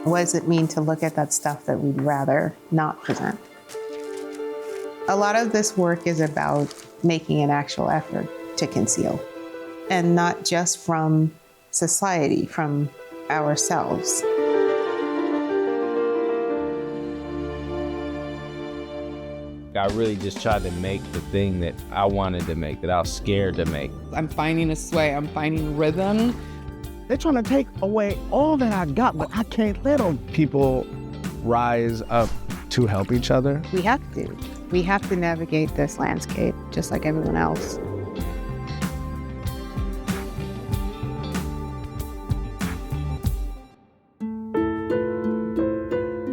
What does it mean to look at that stuff that we'd rather not present? A lot of this work is about making an actual effort to conceal, and not just from society, from ourselves. I really just tried to make the thing that I wanted to make, that I was scared to make. I'm finding a sway, I'm finding rhythm. They're trying to take away all that I got, but I can't let them. People rise up to help each other. We have to. We have to navigate this landscape just like everyone else.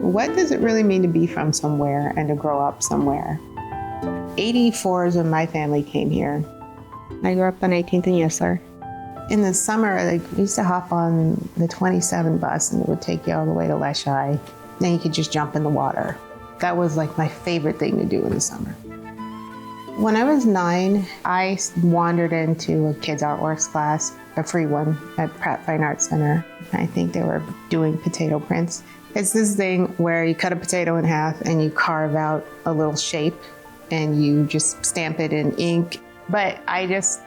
What does it really mean to be from somewhere and to grow up somewhere? 84s of my family came here. I grew up on 18th and Yesler. In the summer, we used to hop on the 27 bus and it would take you all the way to Leschi. Then you could just jump in the water. That was like my favorite thing to do in the summer. When I was 9, I wandered into a kids' artworks class, a free one at Pratt Fine Arts Center. I think they were doing potato prints. It's this thing where you cut a potato in half and you carve out a little shape and you just stamp it in ink. But I just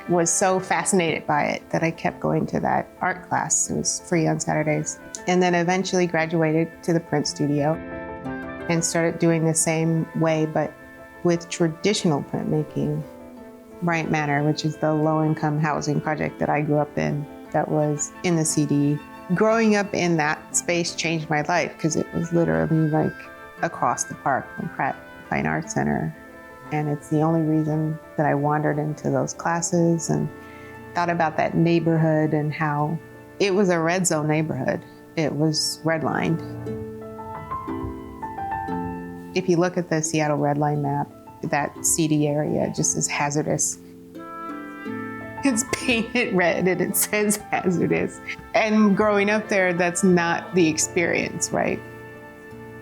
was so fascinated by it that I kept going to that art class. It was free on Saturdays. And then eventually graduated to the print studio and started doing the same way, but with traditional printmaking. Bryant Manor, which is the low-income housing project that I grew up in, that was in the CD. Growing up in that space changed my life because it was literally like across the park from Pratt Fine Arts Center. And it's the only reason that I wandered into those classes and thought about that neighborhood and how it was a red zone neighborhood. It was redlined. If you look at the Seattle redline map, that CD area just is hazardous. It's painted red and it says hazardous. And growing up there, that's not the experience, right?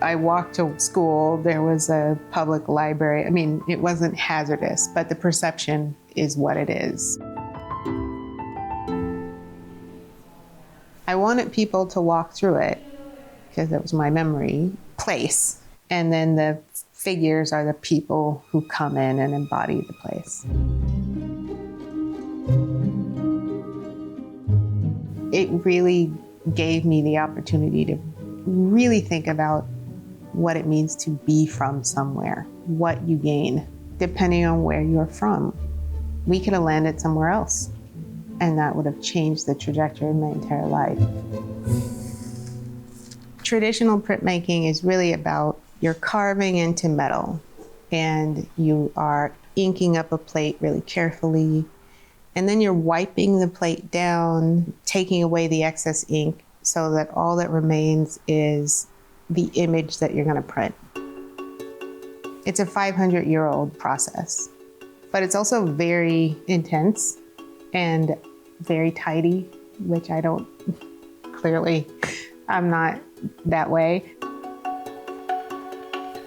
I walked to school, there was a public library. I mean, it wasn't hazardous, but the perception is what it is. I wanted people to walk through it because it was my memory place. And then the figures are the people who come in and embody the place. It really gave me the opportunity to really think about what it means to be from somewhere, what you gain, depending on where you're from. We could have landed somewhere else, and that would have changed the trajectory of my entire life. Traditional printmaking is really about you're carving into metal, and you are inking up a plate really carefully, and then you're wiping the plate down, taking away the excess ink so that all that remains is the image that you're going to print. It's a 500-year-old process, but it's also very intense and very tidy, which I don't, clearly, I'm not that way.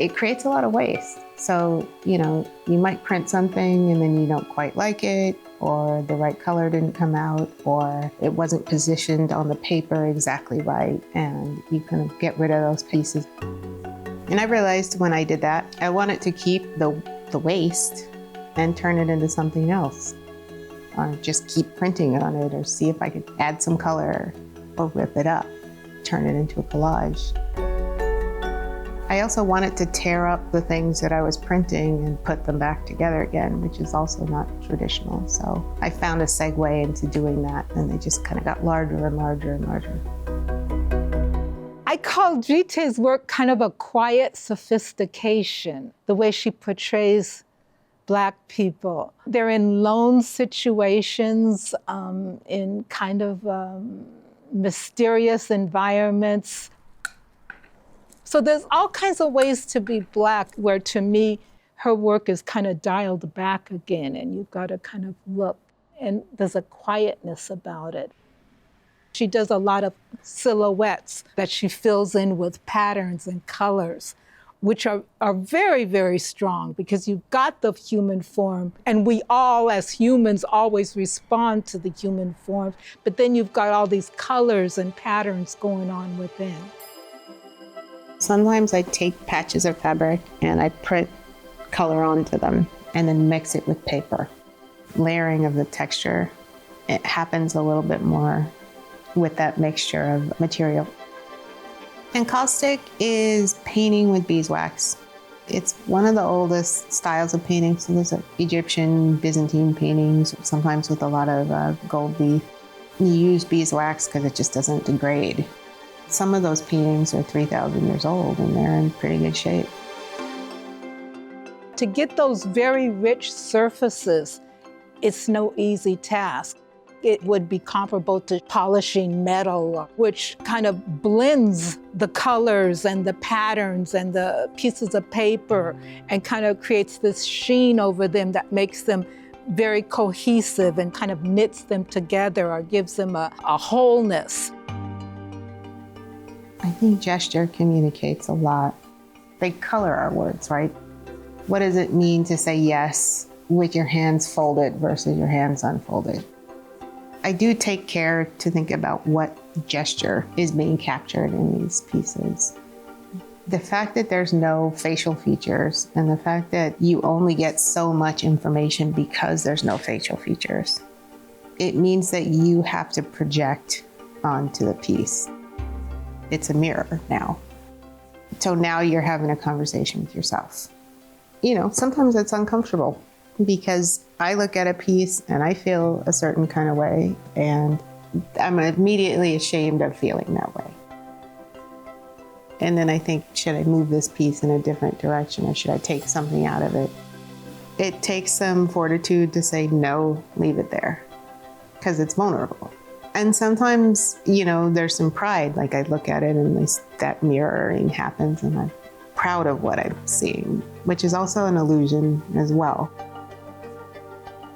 It creates a lot of waste. So, you might print something and then you don't quite like it, or the right color didn't come out, or it wasn't positioned on the paper exactly right, and you kind of get rid of those pieces. And I realized when I did that, I wanted to keep the waste and turn it into something else, or just keep printing on it, or see if I could add some color or rip it up, turn it into a collage. I also wanted to tear up the things that I was printing and put them back together again, which is also not traditional. So I found a segue into doing that, and they just kind of got larger and larger and larger. I call Jite's work kind of a quiet sophistication, the way she portrays Black people. They're in lone situations, in kind of mysterious environments. So there's all kinds of ways to be Black, where to me, her work is kind of dialed back again, and you've got to kind of look, and there's a quietness about it. She does a lot of silhouettes that she fills in with patterns and colors, which are very, very strong because you've got the human form, and we all as humans always respond to the human form, but then you've got all these colors and patterns going on within. Sometimes I take patches of fabric and I print color onto them and then mix it with paper. Layering of the texture, it happens a little bit more with that mixture of material. Encaustic is painting with beeswax. It's one of the oldest styles of painting. So there's Egyptian, Byzantine paintings, sometimes with a lot of gold leaf. You use beeswax because it just doesn't degrade. Some of those paintings are 3,000 years old and they're in pretty good shape. To get those very rich surfaces, it's no easy task. It would be comparable to polishing metal, which kind of blends the colors and the patterns and the pieces of paper and kind of creates this sheen over them that makes them very cohesive and kind of knits them together or gives them a wholeness. I think gesture communicates a lot. They color our words, right? What does it mean to say yes with your hands folded versus your hands unfolded? I do take care to think about what gesture is being captured in these pieces. The fact that there's no facial features and the fact that you only get so much information because there's no facial features, it means that you have to project onto the piece. It's a mirror now. So now you're having a conversation with yourself. You know, sometimes it's uncomfortable because I look at a piece and I feel a certain kind of way and I'm immediately ashamed of feeling that way. And then I think, should I move this piece in a different direction or should I take something out of it? It takes some fortitude to say, no, leave it there, because it's vulnerable. And sometimes, you know, there's some pride, like I look at it and that mirroring happens and I'm proud of what I'm seeing, which is also an illusion as well.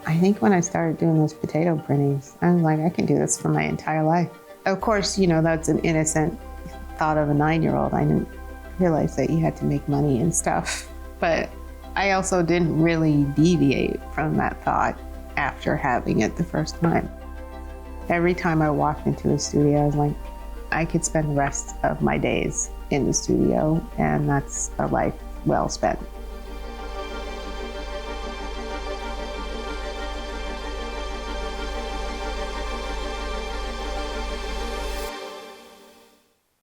I think when I started doing those potato printings, I was like, I can do this for my entire life. Of course, you know, that's an innocent thought of a 9-year-old. I didn't realize that you had to make money and stuff. But I also didn't really deviate from that thought after having it the first time. Every time I walked into a studio, I was like, I could spend the rest of my days in the studio, and that's a life well spent.